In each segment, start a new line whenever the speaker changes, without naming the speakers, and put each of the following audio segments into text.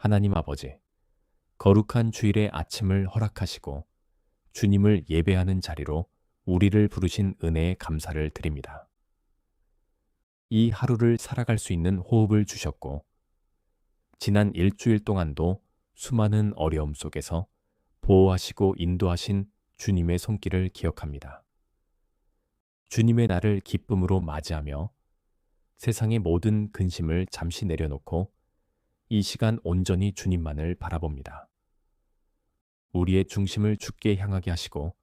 하나님 아버지, 거룩한 주일의 아침을 허락하시고 주님을 예배하는 자리로 우리를 부르신 은혜에 감사를 드립니다. 이 하루를 살아갈 수 있는 호흡을 주셨고, 지난 일주일 동안도 수많은 어려움 속에서 보호하시고 인도하신 주님의 손길을 기억합니다. 주님의 날을 기쁨으로 맞이하며 세상의 모든 근심을 잠시 내려놓고 이 시간 온전히 주님만을 바라봅니다. 우리의 중심을 주께 향하게 하시고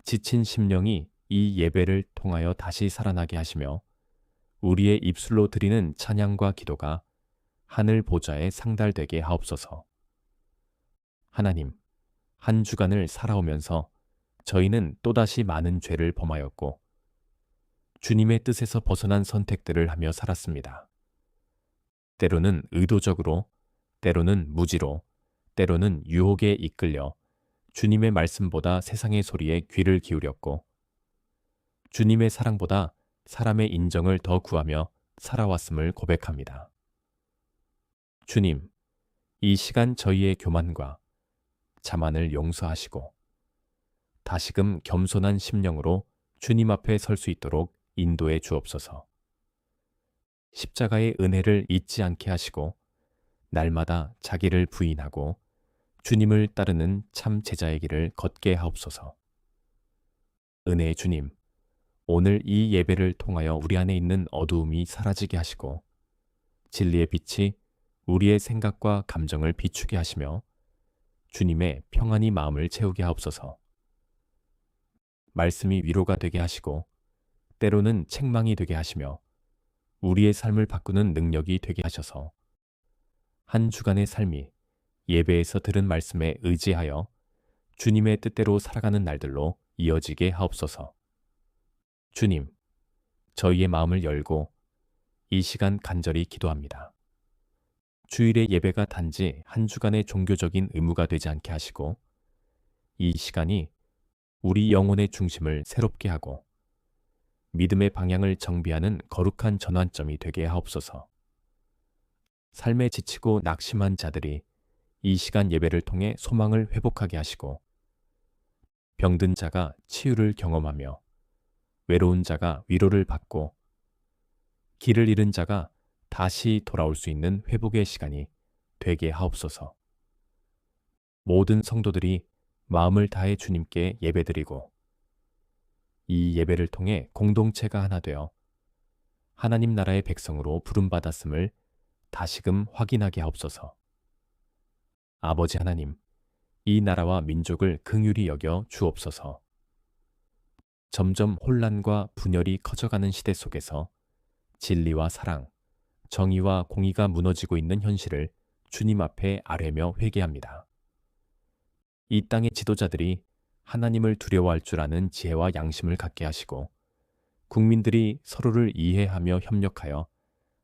지친 심령이 이 예배를 통하여 다시 살아나게 하시며 우리의 입술로 드리는 찬양과 기도가 하늘 보좌에 상달되게 하옵소서. 하나님, 한 주간을 살아오면서 저희는 또다시 많은 죄를 범하였고 주님의 뜻에서 벗어난 선택들을 하며 살았습니다. 때로는 의도적으로, 때로는 무지로, 때로는 유혹에 이끌려 주님의 말씀보다 세상의 소리에 귀를 기울였고 주님의 사랑보다 사람의 인정을 더 구하며 살아왔음을 고백합니다. 주님, 이 시간 저희의 교만과 자만을 용서하시고 다시금 겸손한 심령으로 주님 앞에 설 수 있도록 인도해 주옵소서. 십자가의 은혜를 잊지 않게 하시고 날마다 자기를 부인하고 주님을 따르는 참 제자의 길을 걷게 하옵소서. 은혜의 주님, 오늘 이 예배를 통하여 우리 안에 있는 어두움이 사라지게 하시고 진리의 빛이 우리의 생각과 감정을 비추게 하시며 주님의 평안이 마음을 채우게 하옵소서. 말씀이 위로가 되게 하시고 때로는 책망이 되게 하시며 우리의 삶을 바꾸는 능력이 되게 하셔서 한 주간의 삶이 예배에서 들은 말씀에 의지하여 주님의 뜻대로 살아가는 날들로 이어지게 하옵소서. 주님, 저희의 마음을 열고 이 시간 간절히 기도합니다. 주일의 예배가 단지 한 주간의 종교적인 의무가 되지 않게 하시고 이 시간이 우리 영혼의 중심을 새롭게 하고 믿음의 방향을 정비하는 거룩한 전환점이 되게 하옵소서. 삶에 지치고 낙심한 자들이 이 시간 예배를 통해 소망을 회복하게 하시고 병든 자가 치유를 경험하며 외로운 자가 위로를 받고 길을 잃은 자가 다시 돌아올 수 있는 회복의 시간이 되게 하옵소서. 모든 성도들이 마음을 다해 주님께 예배드리고 이 예배를 통해 공동체가 하나 되어 하나님 나라의 백성으로 부름받았음을 다시금 확인하게 하옵소서. 아버지 하나님, 이 나라와 민족을 긍휼히 여겨 주옵소서. 점점 혼란과 분열이 커져가는 시대 속에서 진리와 사랑, 정의와 공의가 무너지고 있는 현실을 주님 앞에 아뢰며 회개합니다. 이 땅의 지도자들이 하나님을 두려워할 줄 아는 지혜와 양심을 갖게 하시고 국민들이 서로를 이해하며 협력하여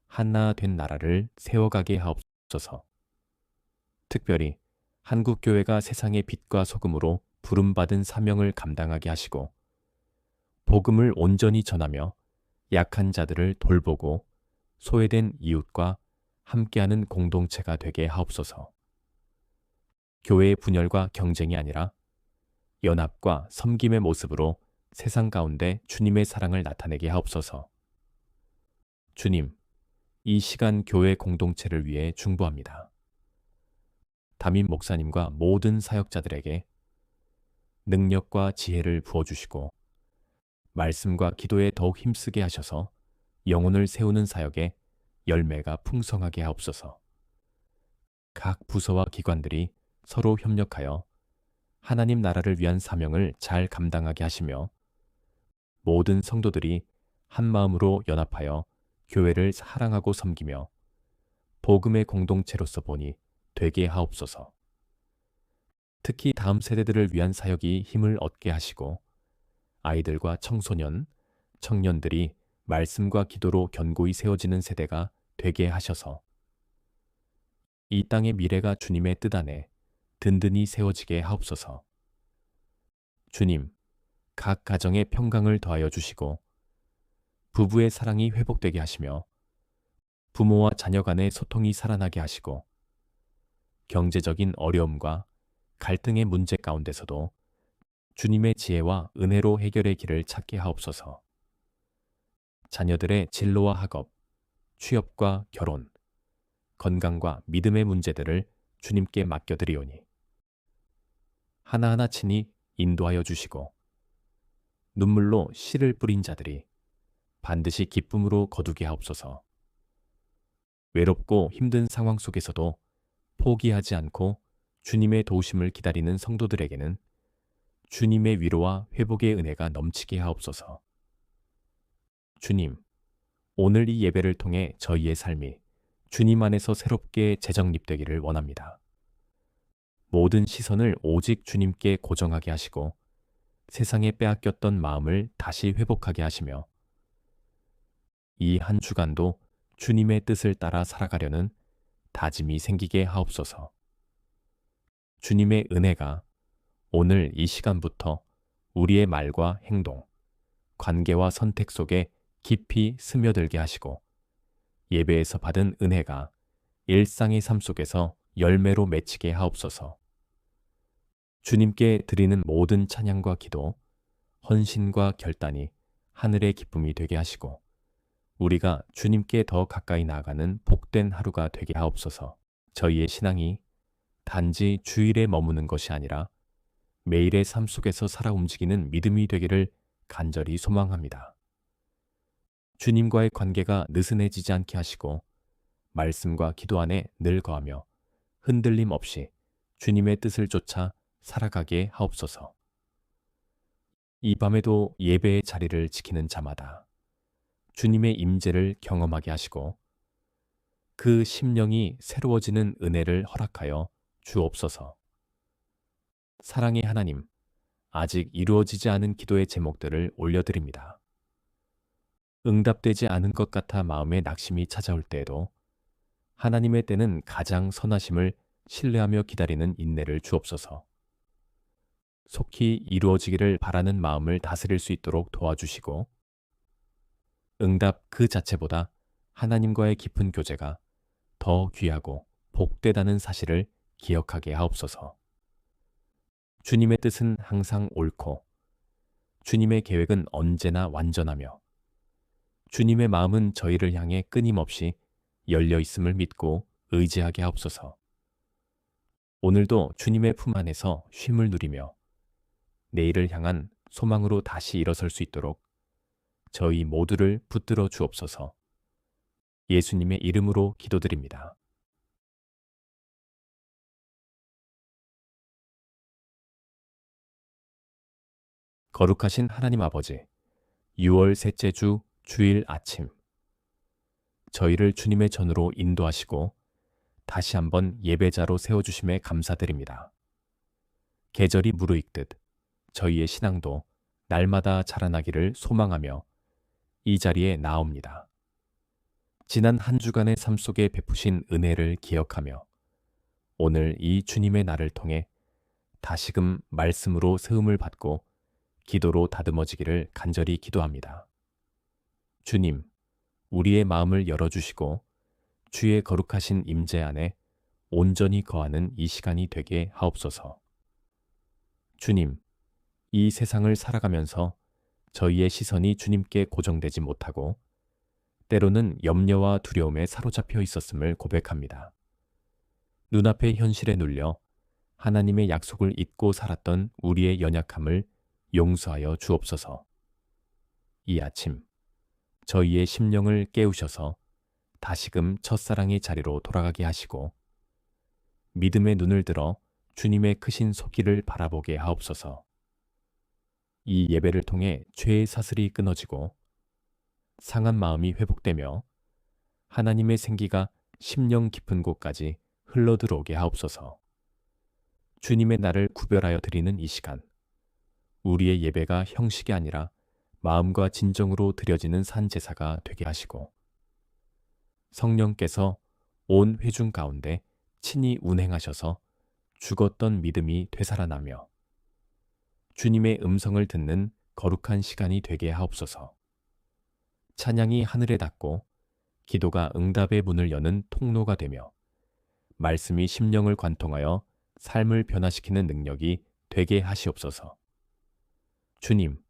하나 된 나라를 세워가게 하옵소서. 특별히 한국교회가 세상의 빛과 소금으로 부름받은 사명을 감당하게 하시고 복음을 온전히 전하며 약한 자들을 돌보고 소외된 이웃과 함께하는 공동체가 되게 하옵소서. 교회의 분열과 경쟁이 아니라 연합과 섬김의 모습으로 세상 가운데 주님의 사랑을 나타내게 하옵소서. 주님, 이 시간 교회 공동체를 위해 중보합니다. 담임 목사님과 모든 사역자들에게 능력과 지혜를 부어주시고 말씀과 기도에 더욱 힘쓰게 하셔서 영혼을 세우는 사역에 열매가 풍성하게 하옵소서. 각 부서와 기관들이 서로 협력하여 하나님 나라를 위한 사명을 잘 감당하게 하시며 모든 성도들이 한 마음으로 연합하여 교회를 사랑하고 섬기며 복음의 공동체로서 보니 되게 하옵소서. 특히 다음 세대들을 위한 사역이 힘을 얻게 하시고 아이들과 청소년, 청년들이 말씀과 기도로 견고히 세워지는 세대가 되게 하셔서 이 땅의 미래가 주님의 뜻 안에 든든히 세워지게 하옵소서. 주님, 각 가정에 평강을 더하여 주시고 부부의 사랑이 회복되게 하시며 부모와 자녀 간의 소통이 살아나게 하시고 경제적인 어려움과 갈등의 문제 가운데서도 주님의 지혜와 은혜로 해결의 길을 찾게 하옵소서. 자녀들의 진로와 학업, 취업과 결혼, 건강과 믿음의 문제들을 주님께 맡겨드리오니 하나하나 친히 인도하여 주시고 눈물로 씨를 뿌린 자들이 반드시 기쁨으로 거두게 하옵소서. 외롭고 힘든 상황 속에서도 포기하지 않고 주님의 도우심을 기다리는 성도들에게는 주님의 위로와 회복의 은혜가 넘치게 하옵소서. 주님, 오늘 이 예배를 통해 저희의 삶이 주님 안에서 새롭게 재정립되기를 원합니다. 모든 시선을 오직 주님께 고정하게 하시고 세상에 빼앗겼던 마음을 다시 회복하게 하시며 이 한 주간도 주님의 뜻을 따라 살아가려는 다짐이 생기게 하옵소서. 주님의 은혜가 오늘 이 시간부터 우리의 말과 행동, 관계와 선택 속에 깊이 스며들게 하시고 예배에서 받은 은혜가 일상의 삶 속에서 열매로 맺히게 하옵소서. 주님께 드리는 모든 찬양과 기도, 헌신과 결단이 하늘의 기쁨이 되게 하시고 우리가 주님께 더 가까이 나아가는 복된 하루가 되게 하옵소서. 저희의 신앙이 단지 주일에 머무는 것이 아니라 매일의 삶 속에서 살아 움직이는 믿음이 되기를 간절히 소망합니다. 주님과의 관계가 느슨해지지 않게 하시고 말씀과 기도 안에 늘 거하며 흔들림 없이 주님의 뜻을 쫓아 살아가게 하옵소서. 이 밤에도 예배의 자리를 지키는 자마다 주님의 임재를 경험하게 하시고 그 심령이 새로워지는 은혜를 허락하여 주옵소서. 사랑의 하나님, 아직 이루어지지 않은 기도의 제목들을 올려드립니다. 응답되지 않은 것 같아 마음에 낙심이 찾아올 때에도 하나님의 때는 가장 선하심을 신뢰하며 기다리는 인내를 주옵소서. 속히 이루어지기를 바라는 마음을 다스릴 수 있도록 도와주시고 응답 그 자체보다 하나님과의 깊은 교제가 더 귀하고 복되다는 사실을 기억하게 하옵소서. 주님의 뜻은 항상 옳고 주님의 계획은 언제나 완전하며 주님의 마음은 저희를 향해 끊임없이 열려 있음을 믿고 의지하게 하옵소서. 오늘도 주님의 품 안에서 쉼을 누리며 내일을 향한 소망으로 다시 일어설 수 있도록 저희 모두를 붙들어 주옵소서. 예수님의 이름으로 기도드립니다. 거룩하신 하나님 아버지, 6월 셋째 주 주일 아침, 저희를 주님의 전으로 인도하시고 다시 한번 예배자로 세워주심에 감사드립니다. 계절이 무르익듯 저희의 신앙도 날마다 자라나기를 소망하며 이 자리에 나옵니다. 지난 한 주간의 삶 속에 베푸신 은혜를 기억하며 오늘 이 주님의 날을 통해 다시금 말씀으로 세움을 받고 기도로 다듬어지기를 간절히 기도합니다. 주님, 우리의 마음을 열어주시고 주의 거룩하신 임재 안에 온전히 거하는 이 시간이 되게 하옵소서. 주님, 이 세상을 살아가면서 저희의 시선이 주님께 고정되지 못하고 때로는 염려와 두려움에 사로잡혀 있었음을 고백합니다. 눈앞의 현실에 눌려 하나님의 약속을 잊고 살았던 우리의 연약함을 용서하여 주옵소서. 이 아침 저희의 심령을 깨우셔서 다시금 첫사랑의 자리로 돌아가게 하시고 믿음의 눈을 들어 주님의 크신 손길을 바라보게 하옵소서. 이 예배를 통해 죄의 사슬이 끊어지고 상한 마음이 회복되며 하나님의 생기가 심령 깊은 곳까지 흘러들어오게 하옵소서. 주님의 날을 구별하여 드리는 이 시간, 우리의 예배가 형식이 아니라 마음과 진정으로 드려지는 산제사가 되게 하시고 성령께서 온 회중 가운데 친히 운행하셔서 죽었던 믿음이 되살아나며 주님의 음성을 듣는 거룩한 시간이 되게 하옵소서. 찬양이 하늘에 닿고 기도가 응답의 문을 여는 통로가 되며 말씀이 심령을 관통하여 삶을 변화시키는 능력이 되게 하시옵소서. 주님,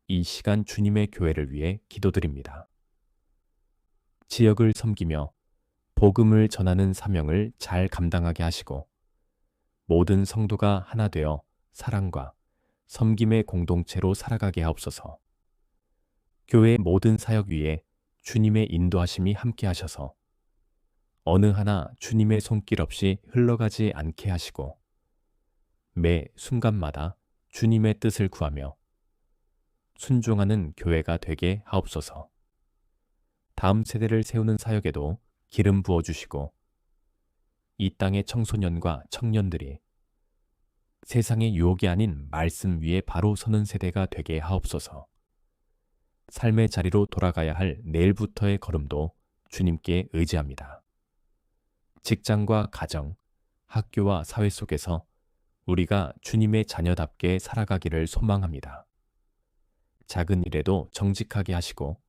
이 시간 주님의 교회를 위해 기도드립니다. 지역을 섬기며 복음을 전하는 사명을 잘 감당하게 하시고 모든 성도가 하나 되어 사랑과 섬김의 공동체로 살아가게 하옵소서. 교회의 모든 사역 위에 주님의 인도하심이 함께 하셔서 어느 하나 주님의 손길 없이 흘러가지 않게 하시고 매 순간마다 주님의 뜻을 구하며 순종하는 교회가 되게 하옵소서. 다음 세대를 세우는 사역에도 기름 부어주시고 이 땅의 청소년과 청년들이 세상의 유혹이 아닌 말씀 위에 바로 서는 세대가 되게 하옵소서. 삶의 자리로 돌아가야 할 내일부터의 걸음도 주님께 의지합니다. 직장과 가정, 학교와 사회 속에서 우리가 주님의 자녀답게 살아가기를 소망합니다. 작은 일에도 정직하게 하시고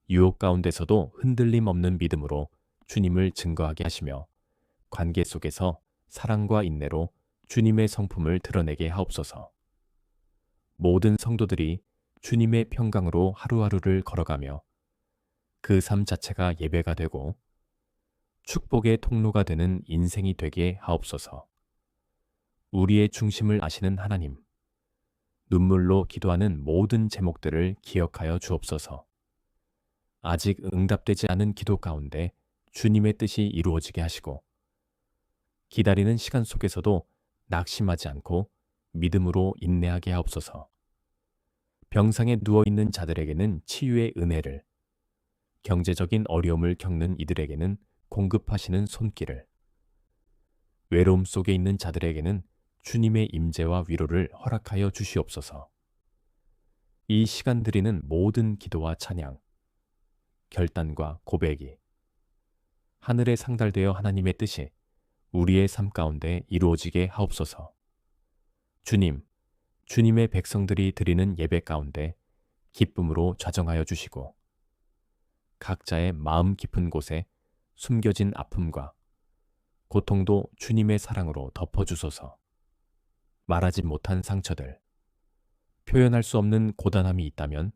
유혹 가운데서도 흔들림 없는 믿음으로 주님을 증거하게 하시며 관계 속에서 사랑과 인내로 주님의 성품을 드러내게 하옵소서. 모든 성도들이 주님의 평강으로 하루하루를 걸어가며 그 삶 자체가 예배가 되고 축복의 통로가 되는 인생이 되게 하옵소서. 우리의 중심을 아시는 하나님, 눈물로 기도하는 모든 제목들을 기억하여 주옵소서. 아직 응답되지 않은 기도 가운데 주님의 뜻이 이루어지게 하시고 기다리는 시간 속에서도 낙심하지 않고 믿음으로 인내하게 하옵소서. 병상에 누워있는 자들에게는 치유의 은혜를, 경제적인 어려움을 겪는 이들에게는 공급하시는 손길을, 외로움 속에 있는 자들에게는 주님의 임재와 위로를 허락하여 주시옵소서. 이 시간 드리는 모든 기도와 찬양, 결단과 고백이 하늘에 상달되어 하나님의 뜻이 우리의 삶 가운데 이루어지게 하옵소서. 주님, 주님의 백성들이 드리는 예배 가운데 기쁨으로 좌정하여 주시고 각자의 마음 깊은 곳에 숨겨진 아픔과 고통도 주님의 사랑으로 덮어주소서. 말하지 못한 상처들, 표현할 수 없는 고단함이 있다면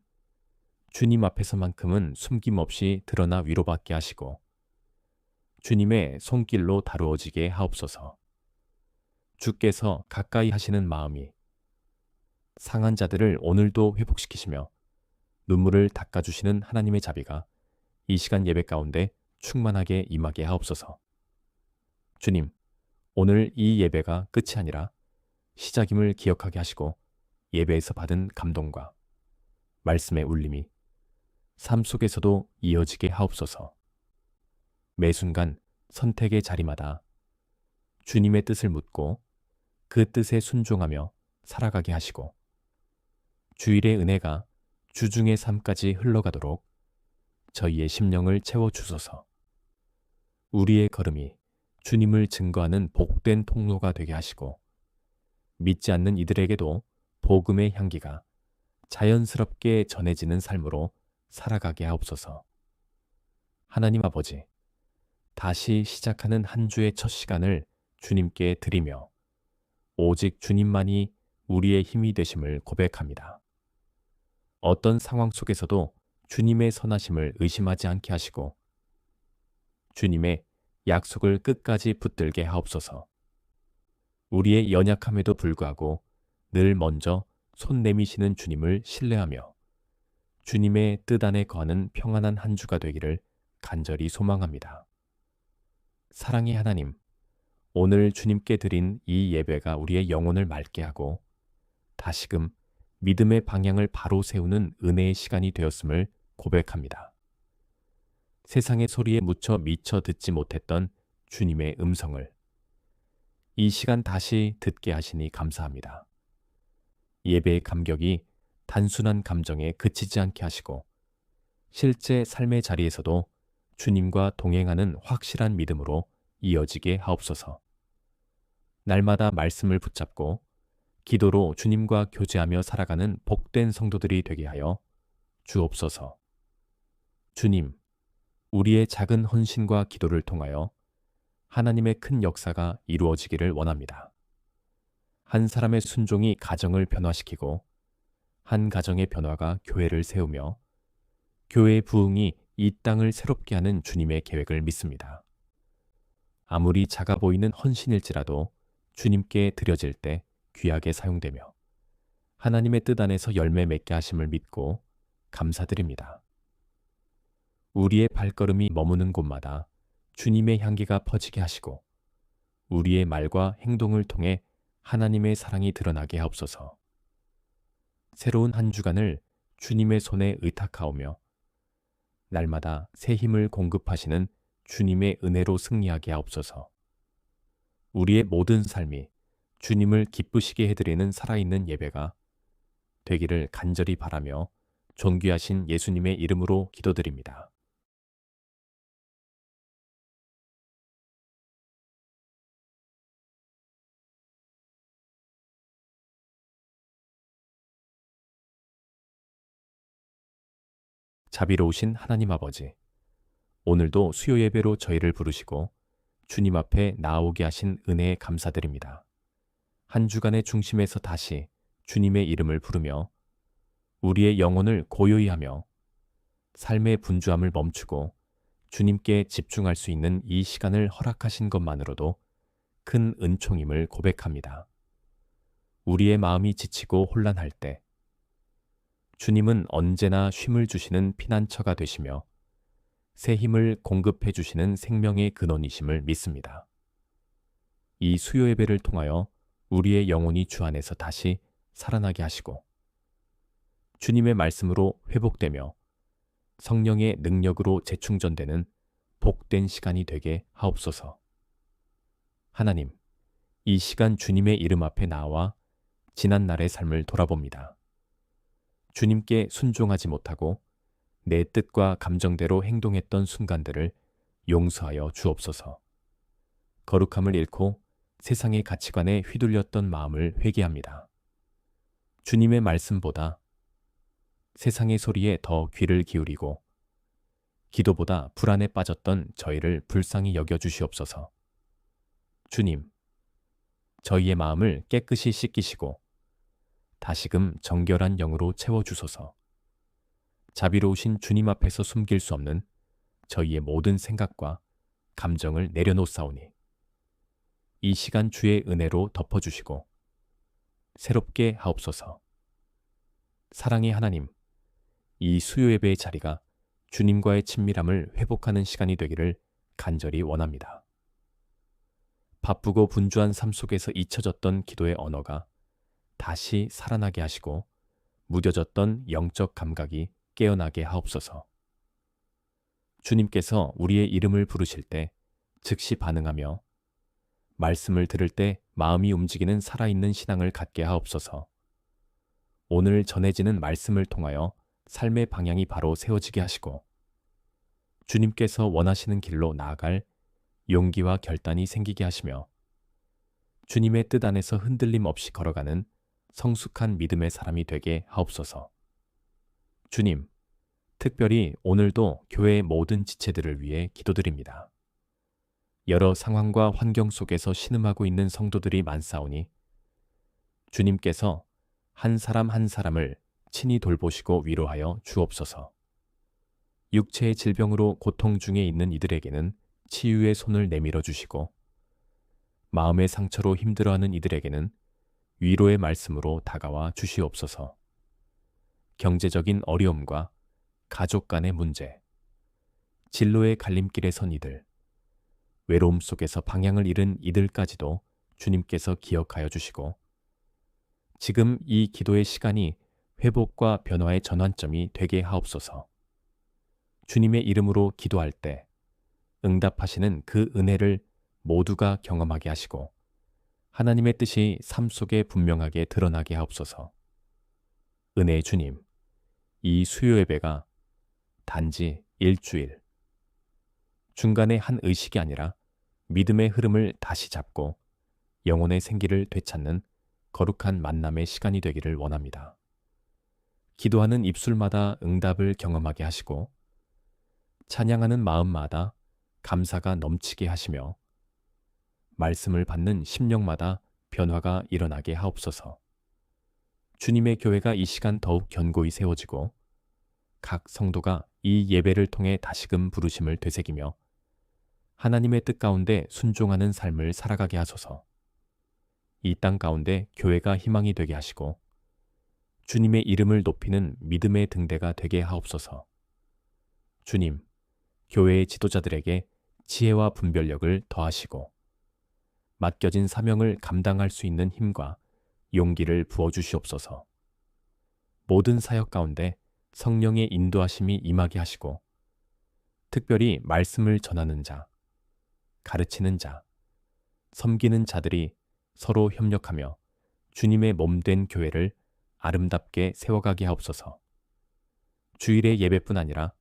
주님 앞에서만큼은 숨김없이 드러나 위로받게 하시고 주님의 손길로 다루어지게 하옵소서. 주께서 가까이 하시는 마음이 상한 자들을 오늘도 회복시키시며 눈물을 닦아주시는 하나님의 자비가 이 시간 예배 가운데 충만하게 임하게 하옵소서. 주님, 오늘 이 예배가 끝이 아니라 시작임을 기억하게 하시고 예배에서 받은 감동과 말씀의 울림이 삶 속에서도 이어지게 하옵소서. 매 순간 선택의 자리마다 주님의 뜻을 묻고 그 뜻에 순종하며 살아가게 하시고 주일의 은혜가 주중의 삶까지 흘러가도록 저희의 심령을 채워주소서. 우리의 걸음이 주님을 증거하는 복된 통로가 되게 하시고 믿지 않는 이들에게도 복음의 향기가 자연스럽게 전해지는 삶으로 살아가게 하옵소서. 하나님 아버지, 다시 시작하는 한 주의 첫 시간을 주님께 드리며 오직 주님만이 우리의 힘이 되심을 고백합니다. 어떤 상황 속에서도 주님의 선하심을 의심하지 않게 하시고 주님의 약속을 끝까지 붙들게 하옵소서. 우리의 연약함에도 불구하고 늘 먼저 손 내미시는 주님을 신뢰하며 주님의 뜻 안에 거하는 평안한 한 주가 되기를 간절히 소망합니다. 사랑의 하나님, 오늘 주님께 드린 이 예배가 우리의 영혼을 맑게 하고 다시금 믿음의 방향을 바로 세우는 은혜의 시간이 되었음을 고백합니다. 세상의 소리에 묻혀 미처 듣지 못했던 주님의 음성을 이 시간 다시 듣게 하시니 감사합니다. 예배의 감격이 단순한 감정에 그치지 않게 하시고 실제 삶의 자리에서도 주님과 동행하는 확실한 믿음으로 이어지게 하옵소서. 날마다 말씀을 붙잡고 기도로 주님과 교제하며 살아가는 복된 성도들이 되게 하여 주옵소서. 주님, 우리의 작은 헌신과 기도를 통하여 하나님의 큰 역사가 이루어지기를 원합니다. 한 사람의 순종이 가정을 변화시키고 한 가정의 변화가 교회를 세우며 교회의 부흥이 이 땅을 새롭게 하는 주님의 계획을 믿습니다. 아무리 작아 보이는 헌신일지라도 주님께 드려질 때 귀하게 사용되며 하나님의 뜻 안에서 열매 맺게 하심을 믿고 감사드립니다. 우리의 발걸음이 머무는 곳마다 주님의 향기가 퍼지게 하시고 우리의 말과 행동을 통해 하나님의 사랑이 드러나게 하옵소서. 새로운 한 주간을 주님의 손에 의탁하오며 날마다 새 힘을 공급하시는 주님의 은혜로 승리하게 하옵소서. 우리의 모든 삶이 주님을 기쁘시게 해드리는 살아있는 예배가 되기를 간절히 바라며 존귀하신 예수님의 이름으로 기도드립니다. 자비로우신 하나님 아버지, 오늘도 수요 예배로 저희를 부르시고 주님 앞에 나아오게 하신 은혜에 감사드립니다. 한 주간의 중심에서 다시 주님의 이름을 부르며 우리의 영혼을 고요히 하며 삶의 분주함을 멈추고 주님께 집중할 수 있는 이 시간을 허락하신 것만으로도 큰 은총임을 고백합니다. 우리의 마음이 지치고 혼란할 때 주님은 언제나 쉼을 주시는 피난처가 되시며 새 힘을 공급해 주시는 생명의 근원이심을 믿습니다. 이 수요 예배를 통하여 우리의 영혼이 주 안에서 다시 살아나게 하시고 주님의 말씀으로 회복되며 성령의 능력으로 재충전되는 복된 시간이 되게 하옵소서. 하나님, 이 시간 주님의 이름 앞에 나와 지난 날의 삶을 돌아봅니다. 주님께 순종하지 못하고 내 뜻과 감정대로 행동했던 순간들을 용서하여 주옵소서. 거룩함을 잃고 세상의 가치관에 휘둘렸던 마음을 회개합니다. 주님의 말씀보다 세상의 소리에 더 귀를 기울이고 기도보다 불안에 빠졌던 저희를 불쌍히 여겨 주시옵소서. 주님, 저희의 마음을 깨끗이 씻기시고 다시금 정결한 영으로 채워주소서. 자비로우신 주님 앞에서 숨길 수 없는 저희의 모든 생각과 감정을 내려놓사오니 이 시간 주의 은혜로 덮어주시고 새롭게 하옵소서. 사랑의 하나님, 이 수요 예배의 자리가 주님과의 친밀함을 회복하는 시간이 되기를 간절히 원합니다. 바쁘고 분주한 삶 속에서 잊혀졌던 기도의 언어가 다시 살아나게 하시고 무뎌졌던 영적 감각이 깨어나게 하옵소서. 주님께서 우리의 이름을 부르실 때 즉시 반응하며 말씀을 들을 때 마음이 움직이는 살아있는 신앙을 갖게 하옵소서. 오늘 전해지는 말씀을 통하여 삶의 방향이 바로 세워지게 하시고 주님께서 원하시는 길로 나아갈 용기와 결단이 생기게 하시며 주님의 뜻 안에서 흔들림 없이 걸어가는 성숙한 믿음의 사람이 되게 하옵소서. 주님, 특별히 오늘도 교회의 모든 지체들을 위해 기도드립니다. 여러 상황과 환경 속에서 신음하고 있는 성도들이 많사오니 주님께서 한 사람 한 사람을 친히 돌보시고 위로하여 주옵소서. 육체의 질병으로 고통 중에 있는 이들에게는 치유의 손을 내밀어 주시고 마음의 상처로 힘들어하는 이들에게는 위로의 말씀으로 다가와 주시옵소서. 경제적인 어려움과 가족 간의 문제, 진로의 갈림길에 선 이들, 외로움 속에서 방향을 잃은 이들까지도 주님께서 기억하여 주시고 지금 이 기도의 시간이 회복과 변화의 전환점이 되게 하옵소서. 주님의 이름으로 기도할 때 응답하시는 그 은혜를 모두가 경험하게 하시고 하나님의 뜻이 삶 속에 분명하게 드러나게 하옵소서. 은혜의 주님, 이 수요 예배가 단지 일주일, 중간에 한 의식이 아니라 믿음의 흐름을 다시 잡고 영혼의 생기를 되찾는 거룩한 만남의 시간이 되기를 원합니다. 기도하는 입술마다 응답을 경험하게 하시고 찬양하는 마음마다 감사가 넘치게 하시며 말씀을 받는 심령마다 변화가 일어나게 하옵소서. 주님의 교회가 이 시간 더욱 견고히 세워지고 각 성도가 이 예배를 통해 다시금 부르심을 되새기며 하나님의 뜻 가운데 순종하는 삶을 살아가게 하소서. 이 땅 가운데 교회가 희망이 되게 하시고 주님의 이름을 높이는 믿음의 등대가 되게 하옵소서. 주님, 교회의 지도자들에게 지혜와 분별력을 더하시고 맡겨진 사명을 감당할 수 있는 힘과 용기를 부어주시옵소서. 모든 사역 가운데 성령의 인도하심이 임하게 하시고 특별히 말씀을 전하는 자, 가르치는 자, 섬기는 자들이 서로 협력하며 주님의 몸된 교회를 아름답게 세워가게 하옵소서. 주일의 예배뿐 아니라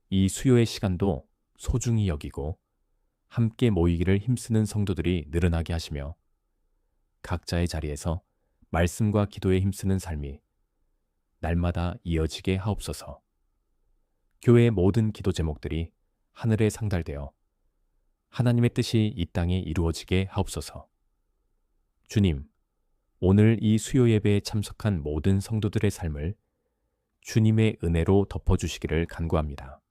이 수요의 시간도 소중히 여기고 함께 모이기를 힘쓰는 성도들이 늘어나게 하시며 각자의 자리에서 말씀과 기도에 힘쓰는 삶이 날마다 이어지게 하옵소서. 교회의 모든 기도 제목들이 하늘에 상달되어 하나님의 뜻이 이 땅에 이루어지게 하옵소서. 주님, 오늘 이 수요 예배에 참석한 모든 성도들의 삶을 주님의 은혜로 덮어주시기를 간구합니다.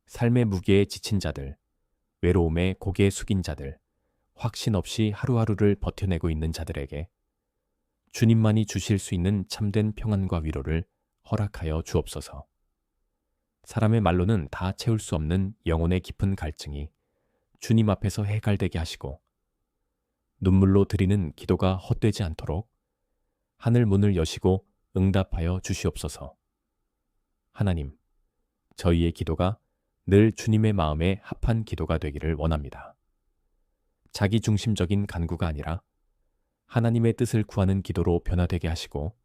삶의 무게에 지친 자들, 외로움에 고개 숙인 자들, 확신 없이 하루하루를 버텨내고 있는 자들에게 주님만이 주실 수 있는 참된 평안과 위로를 허락하여 주옵소서. 사람의 말로는 다 채울 수 없는 영혼의 깊은 갈증이 주님 앞에서 해갈되게 하시고 눈물로 드리는 기도가 헛되지 않도록 하늘 문을 여시고 응답하여 주시옵소서. 하나님, 저희의 기도가 늘 주님의 마음에 합한 기도가 되기를 원합니다. 자기중심적인 간구가 아니라 하나님의 뜻을 구하는 기도로 변화되게 하시고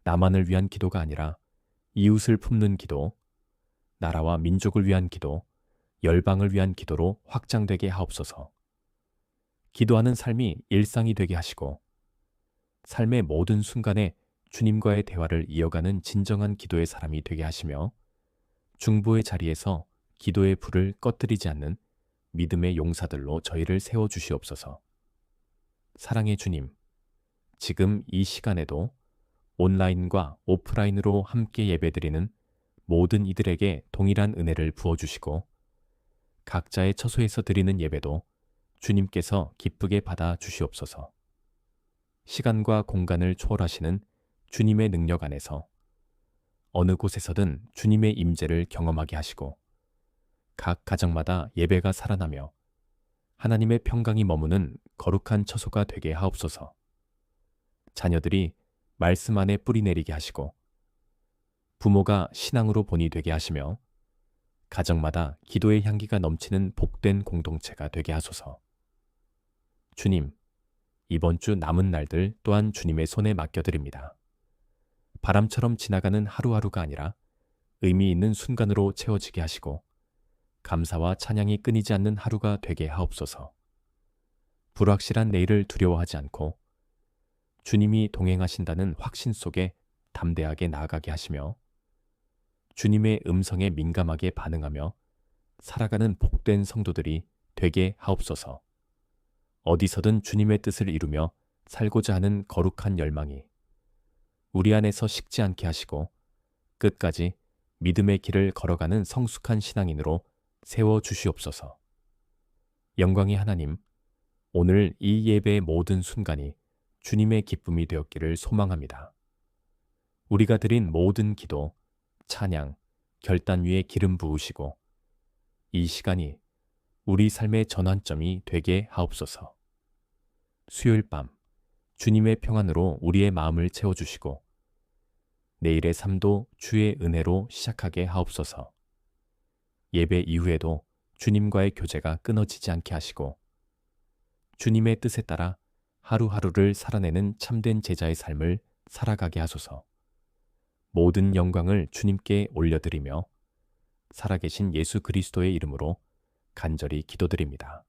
나만을 위한 기도가 아니라 이웃을 품는 기도, 나라와 민족을 위한 기도, 열방을 위한 기도로 확장되게 하옵소서. 기도하는 삶이 일상이 되게 하시고 삶의 모든 순간에 주님과의 대화를 이어가는 진정한 기도의 사람이 되게 하시며 중보의 자리에서 기도의 불을 꺼뜨리지 않는 믿음의 용사들로 저희를 세워주시옵소서. 사랑의 주님, 지금 이 시간에도 온라인과 오프라인으로 함께 예배드리는 모든 이들에게 동일한 은혜를 부어주시고 각자의 처소에서 드리는 예배도 주님께서 기쁘게 받아 주시옵소서. 시간과 공간을 초월하시는 주님의 능력 안에서 어느 곳에서든 주님의 임재를 경험하게 하시고 각 가정마다 예배가 살아나며 하나님의 평강이 머무는 거룩한 처소가 되게 하옵소서. 자녀들이 말씀 안에 뿌리 내리게 하시고 부모가 신앙으로 본이 되게 하시며 가정마다 기도의 향기가 넘치는 복된 공동체가 되게 하소서. 주님, 이번 주 남은 날들 또한 주님의 손에 맡겨드립니다. 바람처럼 지나가는 하루하루가 아니라 의미 있는 순간으로 채워지게 하시고 감사와 찬양이 끊이지 않는 하루가 되게 하옵소서. 불확실한 내일을 두려워하지 않고 주님이 동행하신다는 확신 속에 담대하게 나아가게 하시며 주님의 음성에 민감하게 반응하며 살아가는 복된 성도들이 되게 하옵소서. 어디서든 주님의 뜻을 이루며 살고자 하는 거룩한 열망이 우리 안에서 식지 않게 하시고 끝까지 믿음의 길을 걸어가는 성숙한 신앙인으로 세워주시옵소서. 영광의 하나님, 오늘 이 예배의 모든 순간이 주님의 기쁨이 되었기를 소망합니다. 우리가 드린 모든 기도, 찬양, 결단 위에 기름 부으시고 이 시간이 우리 삶의 전환점이 되게 하옵소서. 수요일 밤 주님의 평안으로 우리의 마음을 채워주시고 내일의 삶도 주의 은혜로 시작하게 하옵소서. 예배 이후에도 주님과의 교제가 끊어지지 않게 하시고 주님의 뜻에 따라 하루하루를 살아내는 참된 제자의 삶을 살아가게 하소서. 모든 영광을 주님께 올려드리며 살아계신 예수 그리스도의 이름으로 간절히 기도드립니다.